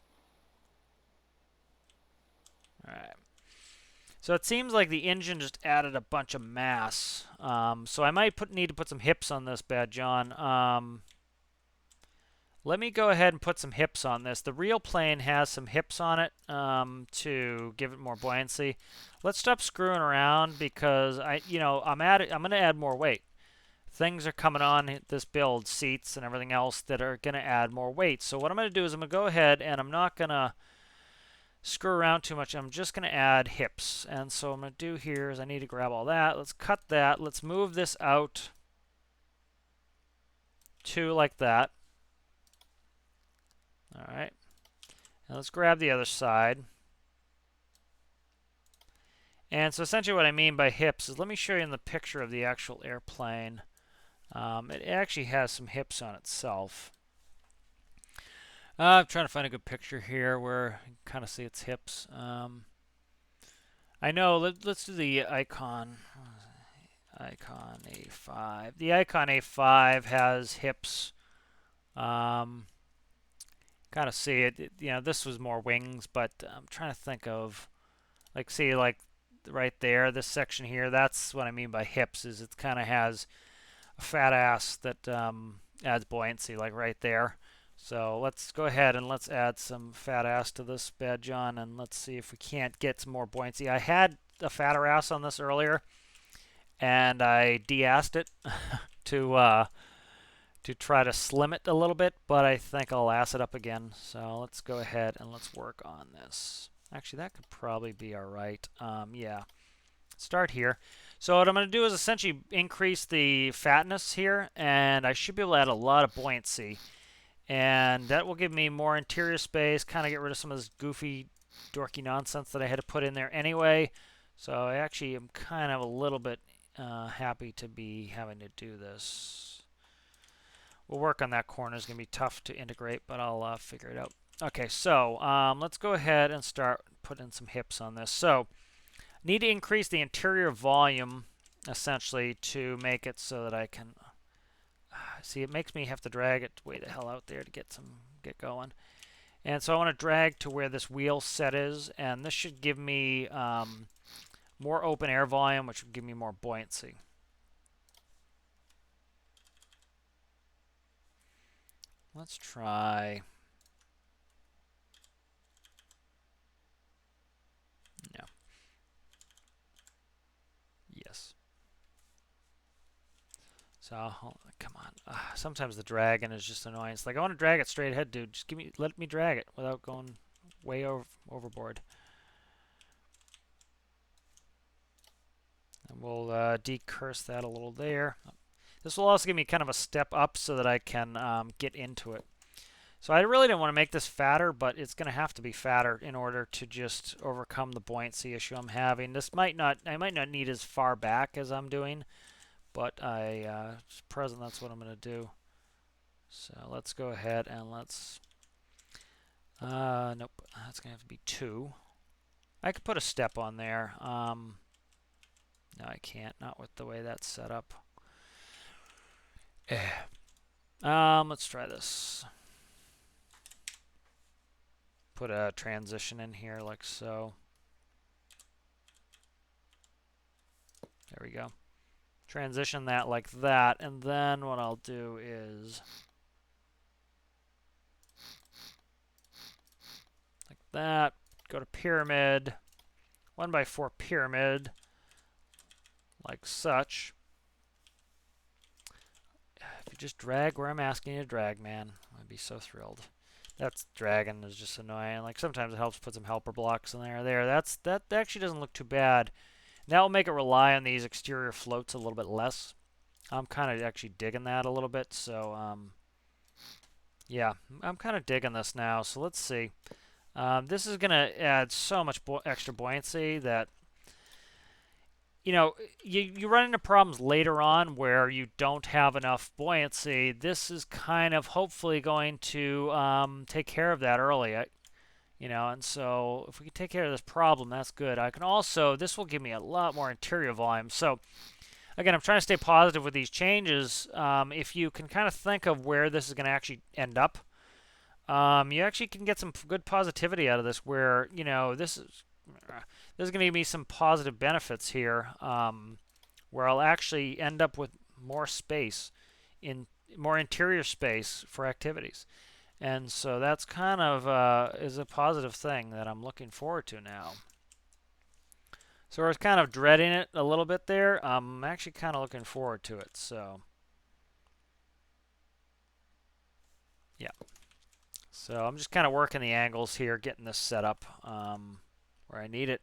Alright. So it seems like the engine just added a bunch of mass. So I might need to put some hips on this bad John. Let me go ahead and put some hips on this. The real plane has some hips on it to give it more buoyancy. Let's stop screwing around because I'm going to add more weight. Things are coming on this build, seats and everything else that are going to add more weight. So what I'm going to do is I'm going to go ahead and I'm not going to screw around too much, I'm just going to add hips. And so what I'm going to do here is I need to grab all that. Let's cut that. Let's move this out to like that. All right. And let's grab the other side. And so essentially what I mean by hips is, let me show you in the picture of the actual airplane. It actually has some hips on itself. I'm trying to find a good picture here where you can kind of see its hips. I know, let's do the Icon A5. The Icon A5 has hips. Kind of see it. You know, this was more wings, but I'm trying to think of, like, see, like right there, this section here. That's what I mean by hips. Is it kind of has a fat ass that adds buoyancy, like right there. So let's go ahead and let's add some fat ass to this bad John, and let's see if we can't get some more buoyancy. I had a fatter ass on this earlier, and I de-assed it to try to slim it a little bit, but I think I'll ass it up again. So let's go ahead and let's work on this. Actually, that could probably be all right. Yeah, start here. So what I'm going to do is essentially increase the fatness here, and I should be able to add a lot of buoyancy. And that will give me more interior space, kind of get rid of some of this goofy, dorky nonsense that I had to put in there anyway. So I actually am kind of a little bit happy to be having to do this. We'll work on that corner. It's going to be tough to integrate, but I'll figure it out. Okay, so let's go ahead and start putting some hips on this. So need to increase the interior volume, essentially, to make it so that I can... see, it makes me have to drag it way the hell out there to get going. And so I want to drag to where this wheel set is, and this should give me more open air volume, which would give me more buoyancy. Let's try... no. Yes. So, come on. Sometimes the dragging is just annoying. It's like, I want to drag it straight ahead, dude. Just let me drag it without going way overboard. And we'll decurse that a little there. This will also give me kind of a step up so that I can get into it. So I really didn't want to make this fatter, but it's going to have to be fatter in order to just overcome the buoyancy issue I'm having. I might not need as far back as I'm doing, but present, that's what I'm going to do. So let's go ahead and let's... nope, that's going to have to be 2. I could put a step on there. No, I can't, not with the way that's set up. Let's try this. Put a transition in here like so. There we go. Transition that like that, and then what I'll do is like that. Go to pyramid, 1x4 pyramid, like such. If you just drag where I'm asking you to drag, man, I'd be so thrilled. That's dragging is just annoying. Like sometimes it helps put some helper blocks in there. That actually doesn't look too bad. That will make it rely on these exterior floats a little bit less. I'm kind of actually digging that a little bit. So yeah, I'm kind of digging this now. So let's see. This is going to add so much extra buoyancy that, you know, you run into problems later on where you don't have enough buoyancy. This is kind of hopefully going to take care of that early. You know, and so if we can take care of this problem, that's good. I can also, this will give me a lot more interior volume. So again, I'm trying to stay positive with these changes. If you can kind of think of where this is going to actually end up, you actually can get some good positivity out of this where, you know, this is going to give me some positive benefits here, where I'll actually end up with more space, more interior space for activities. And so that's kind of is a positive thing that I'm looking forward to now. So I was kind of dreading it a little bit there. I'm actually kind of looking forward to it. So yeah. So I'm just kind of working the angles here, getting this set up where I need it.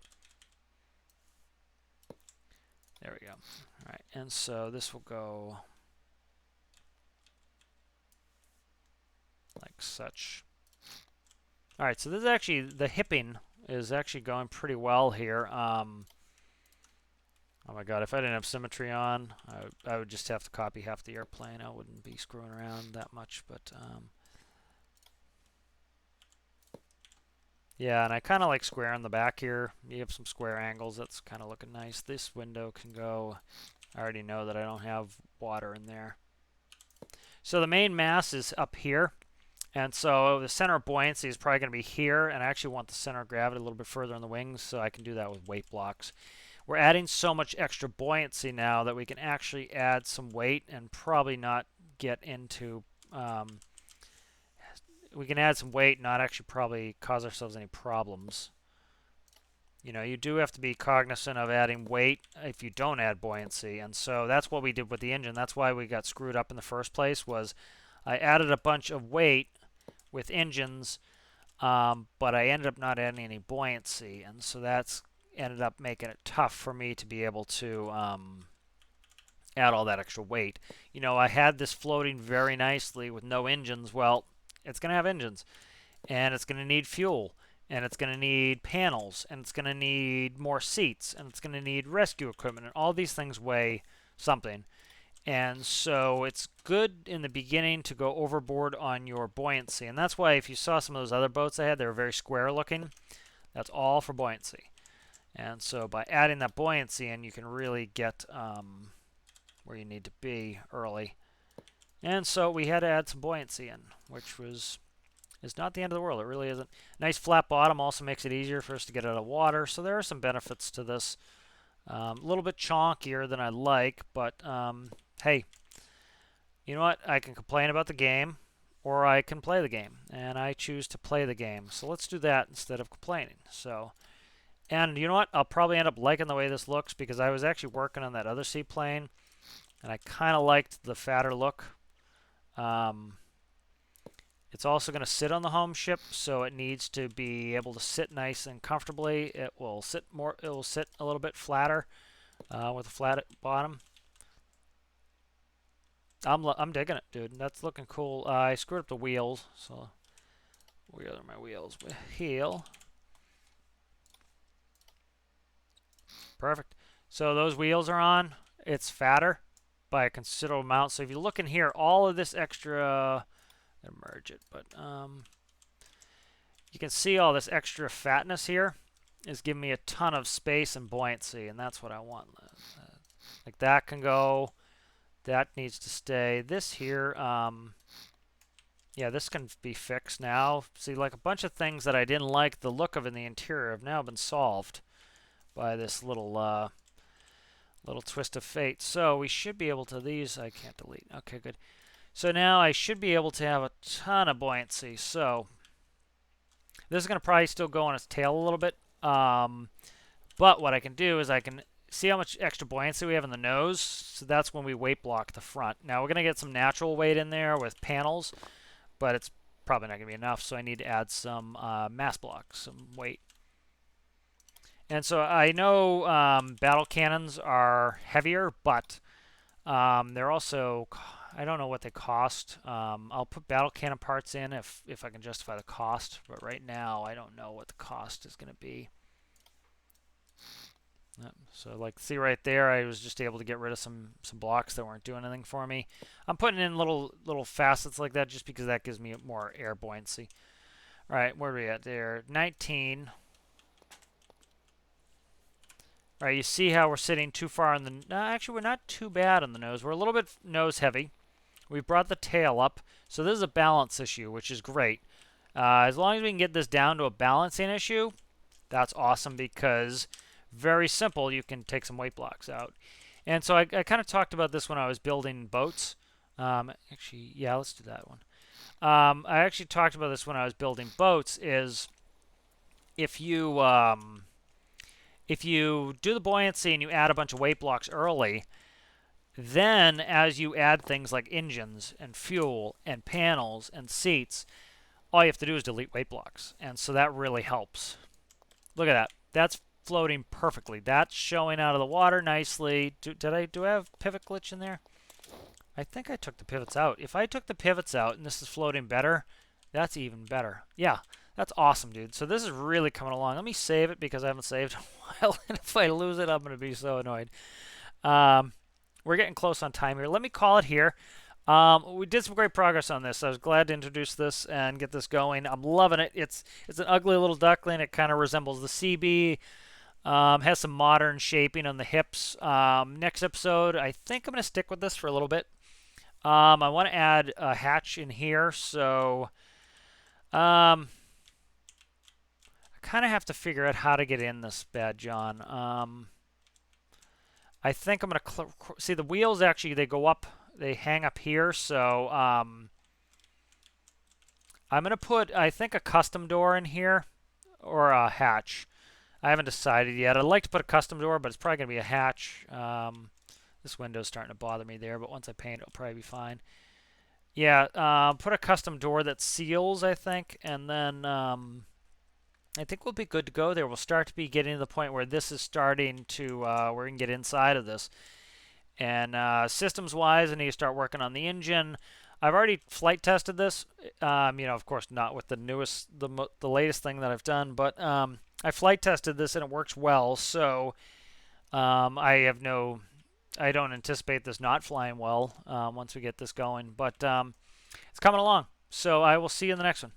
There we go. All right, and so this will go like such. All right, so this is actually, the hipping is actually going pretty well here. Oh my God, if I didn't have symmetry on, I would just have to copy half the airplane. I wouldn't be screwing around that much, but yeah, and I kind of like square in the back here. You have some square angles. That's kind of looking nice. This window can go, I already know that I don't have water in there. So the main mass is up here. And so the center of buoyancy is probably going to be here, and I actually want the center of gravity a little bit further on the wings, so I can do that with weight blocks. We're adding so much extra buoyancy now that we can actually add some weight and probably not get into... we can add some weight, not actually probably cause ourselves any problems. You know, you do have to be cognizant of adding weight if you don't add buoyancy, and so that's what we did with the engine. That's why we got screwed up in the first place, was I added a bunch of weight with engines, but I ended up not adding any buoyancy, and so that's ended up making it tough for me to be able to add all that extra weight. You know, I had this floating very nicely with no engines. Well, it's going to have engines, and it's going to need fuel, and it's going to need panels, and it's going to need more seats, and it's going to need rescue equipment, and all these things weigh something. And so it's good in the beginning to go overboard on your buoyancy. And that's why if you saw some of those other boats I had, they were very square looking. That's all for buoyancy. And so by adding that buoyancy in, you can really get where you need to be early. And so we had to add some buoyancy in, which is not the end of the world. It really isn't. Nice flat bottom also makes it easier for us to get out of water. So there are some benefits to this. A little bit chonkier than I like, but hey, you know what? I can complain about the game, or I can play the game, and I choose to play the game. So let's do that instead of complaining. So, and you know what? I'll probably end up liking the way this looks because I was actually working on that other seaplane, and I kind of liked the fatter look. It's also going to sit on the home ship, so it needs to be able to sit nice and comfortably. It will sit more. It will sit a little bit flatter with a flat bottom. I'm digging it, dude. That's looking cool. I screwed up the wheels, so where are my wheels? Heel. Perfect. So those wheels are on. It's fatter by a considerable amount. So if you look in here, all of this extra, merge it, but you can see all this extra fatness here is giving me a ton of space and buoyancy, and that's what I want. Like that can go. That needs to stay. This here, yeah, this can be fixed now. See, like a bunch of things that I didn't like the look of in the interior have now been solved by this little twist of fate. So we should be able to, these I can't delete. Okay, good. So now I should be able to have a ton of buoyancy. So this is going to probably still go on its tail a little bit. But what I can do is I can see how much extra buoyancy we have in the nose. So that's when we weight block the front. Now we're going to get some natural weight in there with panels, but it's probably not going to be enough. So I need to add some mass blocks, some weight. And so I know battle cannons are heavier, but they're also, I don't know what they cost. I'll put battle cannon parts in if I can justify the cost, but right now I don't know what the cost is going to be. So like see right there, I was just able to get rid of some blocks that weren't doing anything for me. I'm putting in little facets like that just because that gives me more air buoyancy. All right, where are we at there? 19. All right, you see how we're sitting too far on the... No, actually, we're not too bad on the nose. We're a little bit nose heavy. We've brought the tail up. So this is a balance issue, which is great. As long as we can get this down to a balancing issue, that's awesome because... Very simple, you can take some weight blocks out. And so I kind of talked about this when I was building boats. Actually, yeah, let's do that one. I actually talked about this when I was building boats, is if you do the buoyancy and you add a bunch of weight blocks early, then as you add things like engines and fuel and panels and seats, all you have to do is delete weight blocks. And so that really helps. Look at that. That's floating perfectly. That's showing out of the water nicely. Do I have pivot glitch in there? I think I took the pivots out. If I took the pivots out and this is floating better, that's even better. Yeah, that's awesome, dude. So this is really coming along. Let me save it because I haven't saved in a while. And if I lose it, I'm going to be so annoyed. We're getting close on time here. Let me call it here. We did some great progress on this. I was glad to introduce this and get this going. I'm loving it. It's an ugly little duckling. It kind of resembles the CB. Has some modern shaping on the hips. Next episode, I think I'm going to stick with this for a little bit. I want to add a hatch in here, so I kind of have to figure out how to get in this bad John. I think I'm going to see the wheels actually, they go up, they hang up here, so I'm going to put, I think, a custom door in here or a hatch. I haven't decided yet. I'd like to put a custom door, but it's probably going to be a hatch. This window's starting to bother me there, but once I paint, it'll probably be fine. Yeah, put a custom door that seals, I think, and then I think we'll be good to go there. We'll start to be getting to the point where this is starting to, where we can get inside of this. And systems-wise, I need to start working on the engine. I've already flight tested this. Of course, not with the newest, the latest thing that I've done, but I flight tested this and it works well. So I don't anticipate this not flying well once we get this going, but it's coming along. So I will see you in the next one.